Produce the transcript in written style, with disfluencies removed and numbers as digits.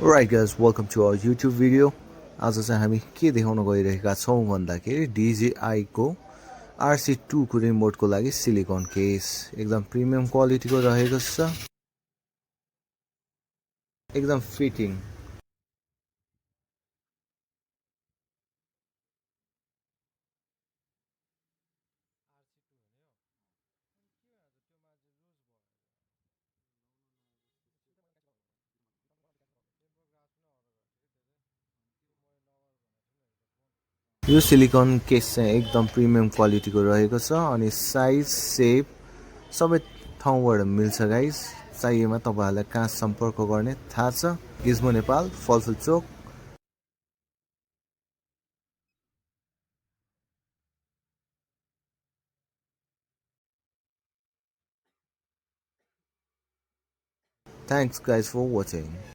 Alright guys, welcome to our YouTube video. आज चाहिँ हामी के देखाउन गइरहेका छौं भन्दाखेरि DJI को RC2 को रिमोट को लागि सिलिकन केस एकदम प्रिमियम क्वालिटी को रहेको छ एकदम फिटिङ यो सिलिकन केस चाहिँ एकदम प्रिमियम क्वालिटी को रहेको छ अनि साइज शेप सबै ठाउँबाट मिल्छ गाइस चाहिएमा तपाईहरुलाई कहाँ सम्पर्क गर्ने थाहा छ गिज्मो नेपाल फलफुल चोक Thanks guys for watching.